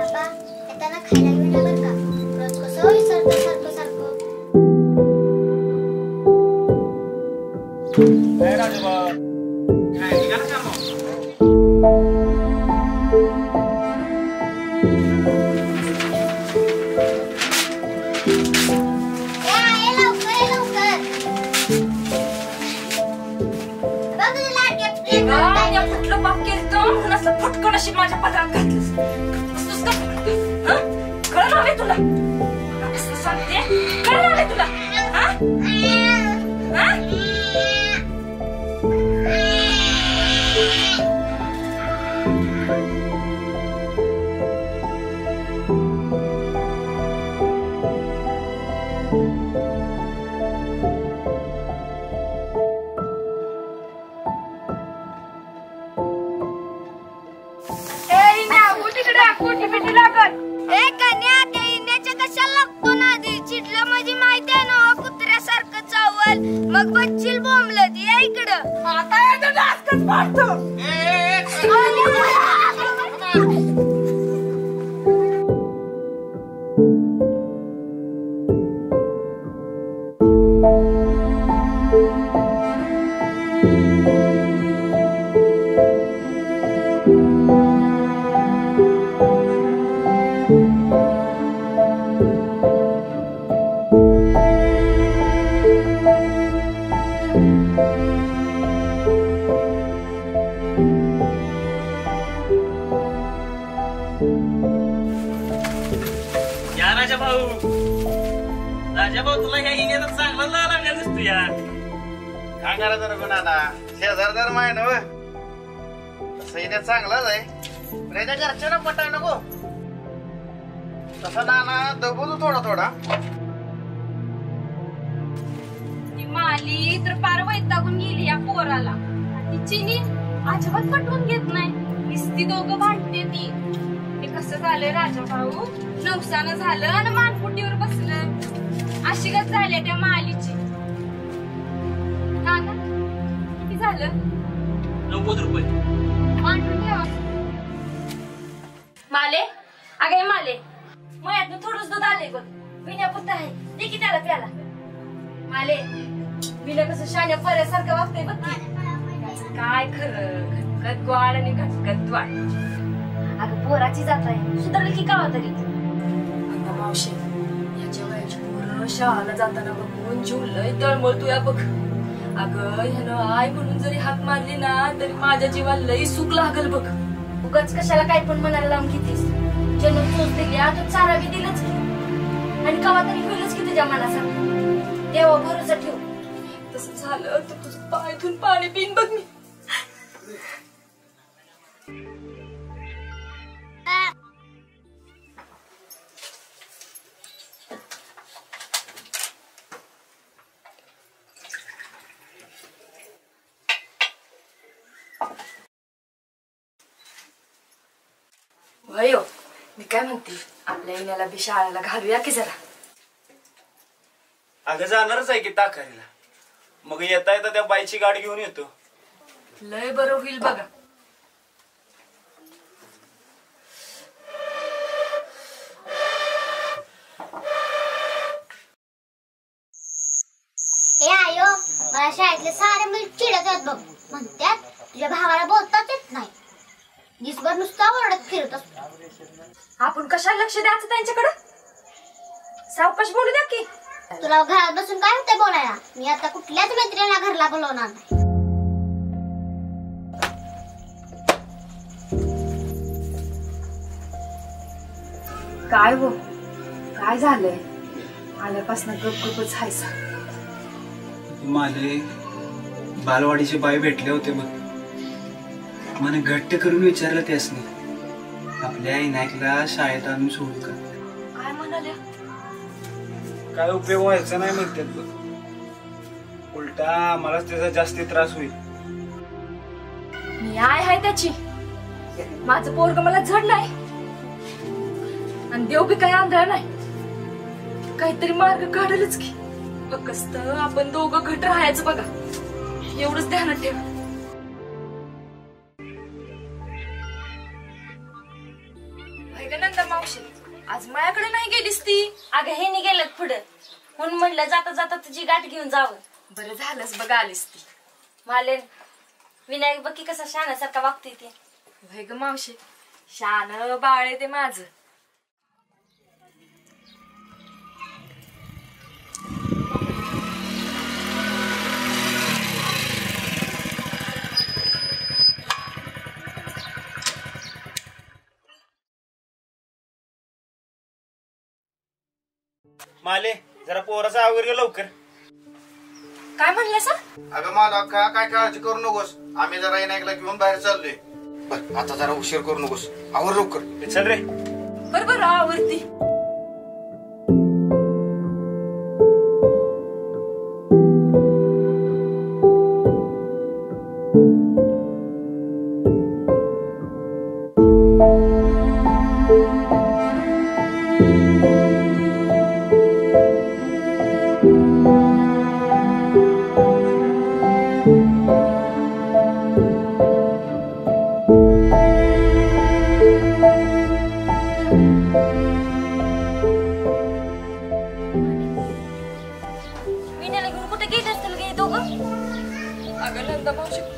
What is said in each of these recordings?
बाबा येताना खायला घेऊन या बरं का. रोज कसं विसरतो सारखं सारखं. फटकन अशी माझ्या पदरात घातलीस. कळलं हवे तुला? सांगते कळलं हवे तुला? मग बच्चील बोंबलत या इकडं. आता येतो जास्तच पाडतो. राजा भाऊ तुला ह्या इंडियात चांगला लागला दिसतो यार. काय करायचं नको नाना, शेजारदार माय नव तसं इंडियात चांगलाच आहे. पण याच्या घरच्यांना पटाय नको तसा नाना दबू तू थोडा थोडा. ती माली तर पार वैतागून गेली या पोराला. ती चिनी अजिबात पटवून घेत नाही. नुसती दोघं भांडते ती. ते कसं झालंय राजा भाऊ, नवसानं झालं आणि मानपुटीवर बसलं. अशी गत झाली त्या मालीची. नाना किती झालं? 90 रुपये. मांडून ठेवा. माले अगे माले मयातनं थोडंच दूध आले बघ. विण्या पुत्त आहे ते की त्याला प्याला. माले विण्या कसं शाण्या पर्यासारखं वागतंय बघ की. काय खरं घटकत ग्वाड आणि घटकत द्वाड. अगं पोराची जात आहे सुधारली की कावा तरी. अगं मावशी याच्या वयाची पोरं शाळेला जाताना बघून जीव लय तळमळतोय बघ. अगं ह्यानं आय म्हणून जरी हाक मारली ना तरी माझ्या जीवाला लई सुख लागल बघ. उगाच कशाला काय पण मनाला लावून घेतीस. जन्म चोच दिली आता चारा बी दिलंच की. आणि कावा तरी होईलच की तुझ्या मनासारखं. देवा भरोसा ठेव. तसं झालं तर तुझं पायथून पाणी पिन बघ मी. अयो मी काय म्हणते आपल्या इण्याला बी शाळेला घालूया की जरा. अगं जाणारच आहे की ताकारीला. मग येता येता त्या बाईची गाडी घेऊन येतो. लय बरं होईल बघा. ए आयो मला शाळेतले सारे मुली चिडत आहेत बघ. म्हणतात तुझ्या भावाला बोलताच येत नाही. दिसभर नुसता ओरडत फिरत असतो. आपण कशाला लक्ष द्यायचं त्यांच्याकडे. सावकाश बोलू द्या की. तुला घरात बसून काय होतंय बोलायला. मी आता कुठल्याच मैत्रिणीला घरला बोलवणार नाही. काय हो काय झालंय आल्यापासून गपगपच हायसा. माले बालवाडीचे बाई भेटले होते बघ. मला घट्ट करून विचारलं त्यासनी आपल्या इनायकला शाळेत आणून सोडू का. काय म्हणाल्या? काय उपयोग व्हायचा नाही म्हणतात बघ. उलटा आम्हालाच त्याचा जास्ती त्रास होईल. मी आहे त्याची. माझं पोरग मला झड नाही आणि देव बी काही आंधळा नाही. काहीतरी मार्ग काढेलच की. फक्त आपण दोघं घट राहायचं बघा. एवढंच ध्यानात ठेवा. नंतर आज माझ्याकडे नाही गेलीस ती. अगं हे गेलं पुढं म्हणून म्हणलं जाता जाता तुझी गाठ घेऊन जावं. बरं झालंच बघा आलीस ती. मालेन विनायक बघी कसा शहाण्यासारखा वागते ते. वय ग मावशी, शान बाळ आहे ते माझं. माले जरा पोराचा आवर गे लवकर. काय म्हणलं सर? अगं मला काय काळजी करू नकोस, आम्ही जरा विनायकला घेऊन बाहेर चाललोय. बर आता जरा उशीर करू नकोस, आवर लवकर. चल रे. बरोबर आवरती.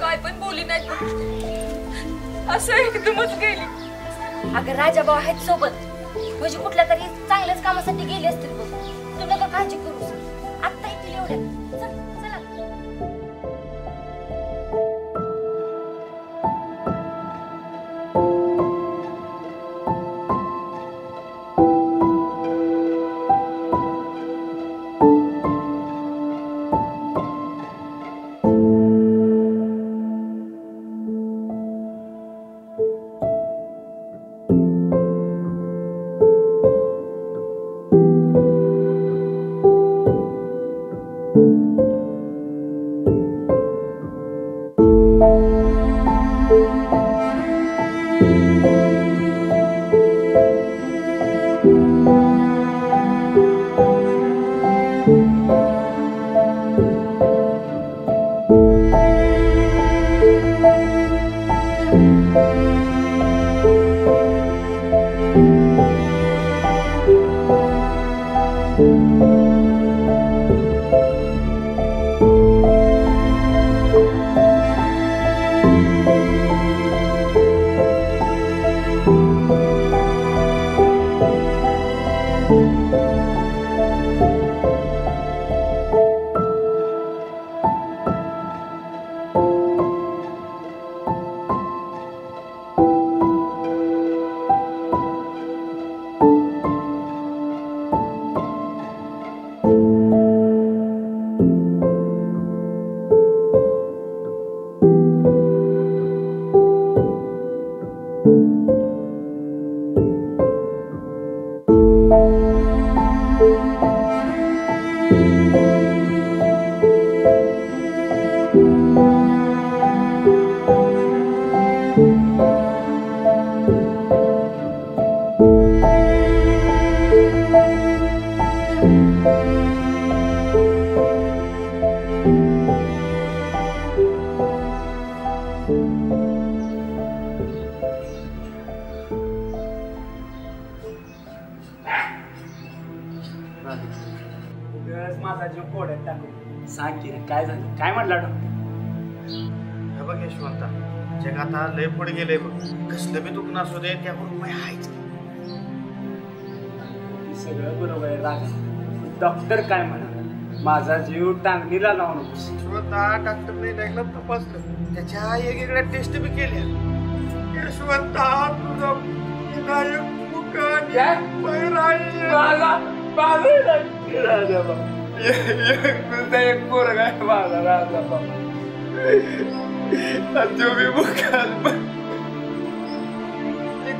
काय पण बोली नाही असं एकदमच गेली. अगं राजाभाऊ आहेत सोबत, म्हणजे कुठल्या तरी चांगल्याच कामासाठी गेले असतील बघ. तू नका काळजी करू, आत्ता येतील एवढ्यात. चला माझा जीव कोड्यात टाकून सांग की काय झालं, काय म्हटलं डॉक्टर? हे बघ यशवंता, जग आता लय पुढे गेले बघ. कसलं बी दुखणं असू दे त्याकडून मी आहेच. सगळं बरोबर आहे राजा, डॉक्टर काय म्हणाला, माझा जीव टांगणीला लावू नकोस. यशवंता डॉक्टरने विनायकला तपासलं, त्याच्या वेगवेगळ्या टेस्ट बी केल्या. यशवंता तुझा विनायक एक पोरगा आहे माझा राजा तुम्ही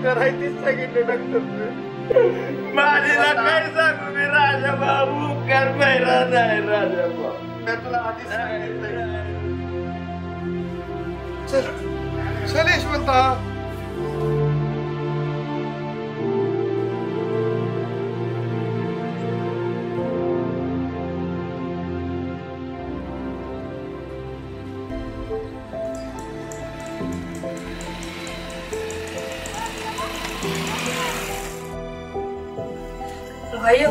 करायचीच सांगितलं डॉक्टर. माझीला काय सांगू मी, राजा बाबू कर पहिला नाही. राजा बाबू मी तुला आधीच सांगितलं. चल यशवंता. वय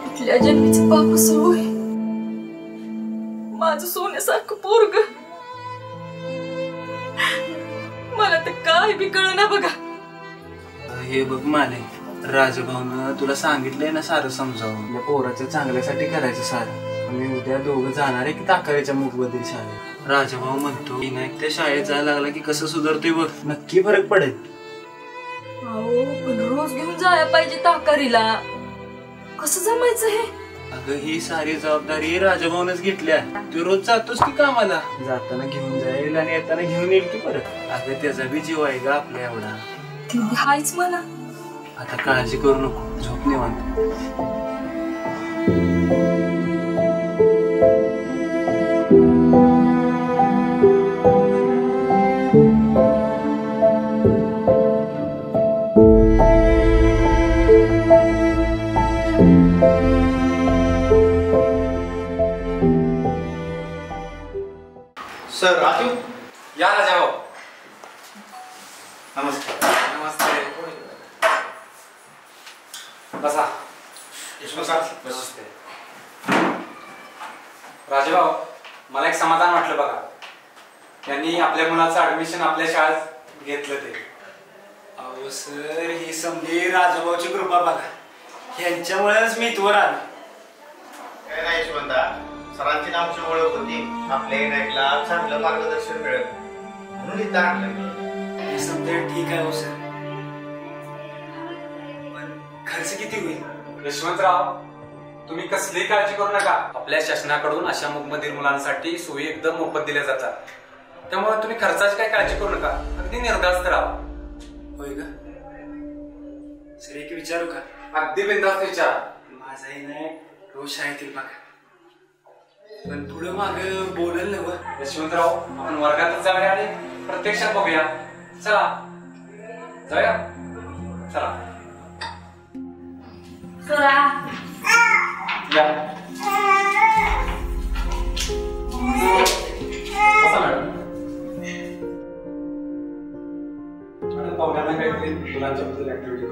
कुठल्या जन्मीचं पाप असं होय माझं सोन्यासारखं पोरग मला तर काय बी कळना बघा. हे बघ माने, राजभाऊनं तुला सांगितलंय ना सारं समजावून. आपल्या पोराच्या चांगल्यासाठी करायचं सारं. मी उद्या दोघं जाणार आहे की ताकाऱ्याच्या मुखबद्दल शाळेत. राजभाऊ म्हणतो विनायक त्या शाळेत जायला लागला की कसं सुधारतोय बघ, नक्की फरक पडेल. अहो पण रोज घेऊन जायला पाहिजे ताकारीला, कसं जमायचं हे? अगं ही सारी जबाबदारी राजभाऊनच घेतल्या. तू रोज जातोस की कामाला, जाताना घेऊन जाईल आणि येताना घेऊन येईल की परत. अगं त्याचा बी जीव आहे का आपल्या एवढा. हायच मला. आता काळजी करू नको, झोप निवांत. सर राजू, या राजाभाऊ. नमस्कार. नमस्ते. बसा. नमस्ते. राजाभाऊ, मला एक समाधान वाटलं बघा. त्यांनी आपल्या मुलाचं ऍडमिशन आपल्या शाळेत घेतलं ते. अहो सर, ही समधी राजभाऊची कृपा बघा. यांच्यामुळेच मी इथवर आलो. काय नाही यशवंता, सरांची नामची ओळख होती. आपल्या विनायकला चांगलं मार्गदर्शन मिळेल म्हणून इथं आणलं मी. हे समजा ठीक आहे हो सर, पण खर्च किती होईल? यशवंतराव, तुम्ही कसलीही काळजी करू नका. आपल्या शासनाकडून अशा मूकबधीर मुलांसाठी सोयी एकदम मोफत दिल्या जातात. त्यामुळे तुम्ही खर्चाची काही काळजी करू नका. अगदी निर्धास्त राहा. होय का सर? एक विचारू का? अगदी बिनधास्त विचारा. माझाही नाही रोज शाळेत येईल बघा, पण पुढं माग बोलल ना. यशवंतराव, आपण वर्गातच जाऊया आणि प्रत्यक्षात बघूया. चला जाऊया. चला या. बसा मॅडम. मॅडम, पाहुण्यांना काहीतरी मुलांच्या बद्दल ऍक्टिव्हिटी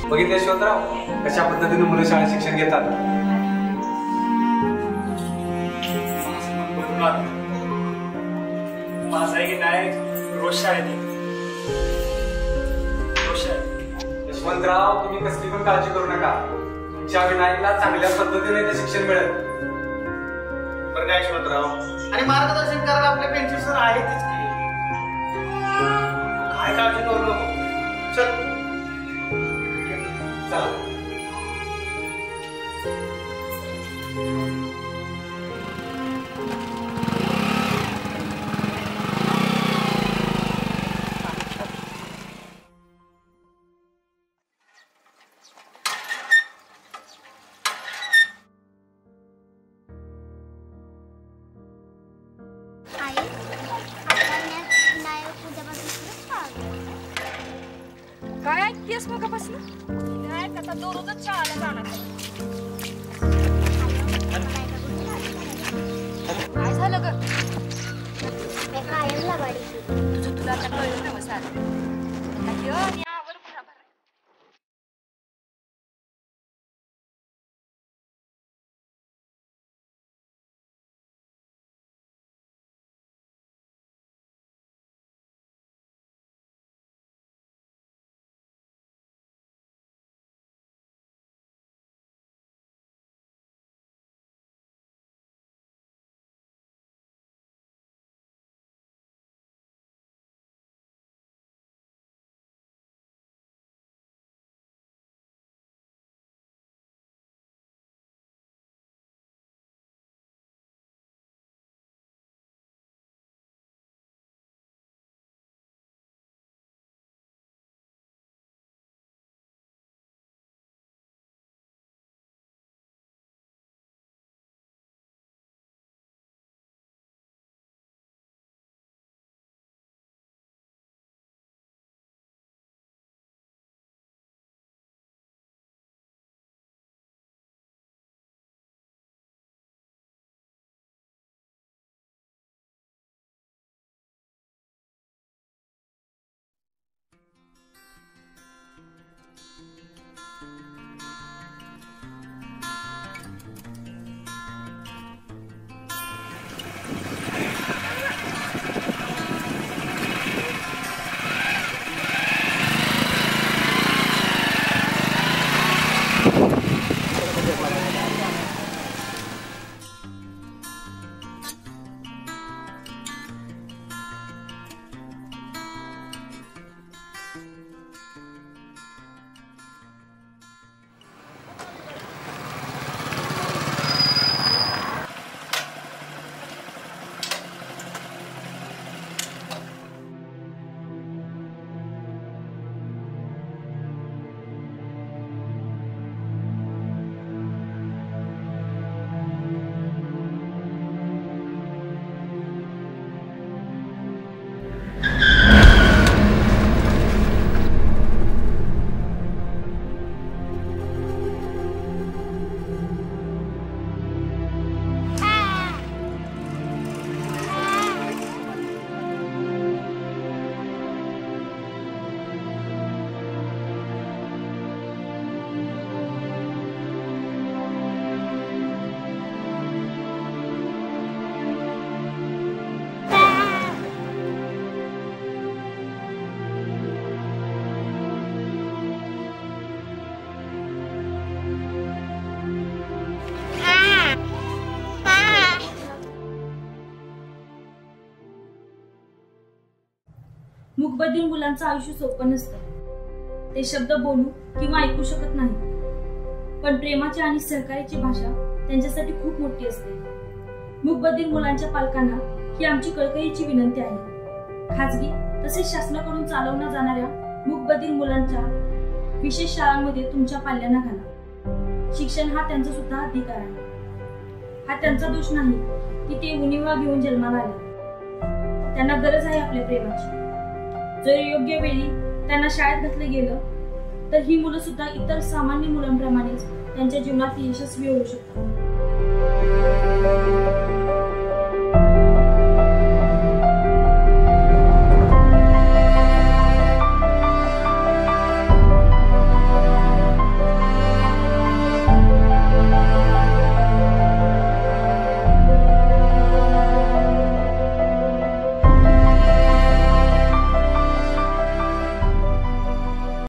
बघितलं यशवंतराव, कशा पद्धतीने मुलं शाळेत शिक्षण घेतात. माझा की नाही रोज शाळेत येईल. यशवंतराव, तुम्ही कसली पण काळजी करू नका. तुमच्या विनायकला चांगल्या पद्धतीने ते शिक्षण मिळेल. बरं काय यशवंतराव, आणि मार्गदर्शन करायला आपले पेन्सिल सर आहेतच की. काय काळजी करू नको. चल चला. आई, आता विनायक उद्यापासून शाळा. काय ऐकतेस मगापासून? नाही आता दररोजच शाळेला जाणार. काय झालं ग? कायम लबाडी. तुझं तुला आता कळलं ना सारं. मूकबधीर मुलांचं आयुष्य सोपं नसतं. ते शब्द बोलू किंवा ऐकू शकत नाही, पण प्रेमाची आणि सहकार्याची भाषा त्यांच्यासाठी खूप मोठी असते. मूकबधीर मुलांच्या पालकांना ही आमची कळकळीची विनंती आहे. खाजगी तसेच शासनाकडून चालवल्या जाणाऱ्या मूकबधीर मुलांच्या विशेष शाळांमध्ये तुमच्या पाल्यांना घाला. शिक्षण हा त्यांचा सुद्धा अधिकार आहे. हा त्यांचा दोष नाही की ते उणिवा घेऊन जन्माला आले. त्यांना गरज आहे आपल्या प्रेमाची. जर योग्य वेळी त्यांना शाळेत घातलं गेलं तर ही मुलं सुद्धा इतर सामान्य मुलांप्रमाणेच त्यांच्या जीवनात यशस्वी होऊ शकतात.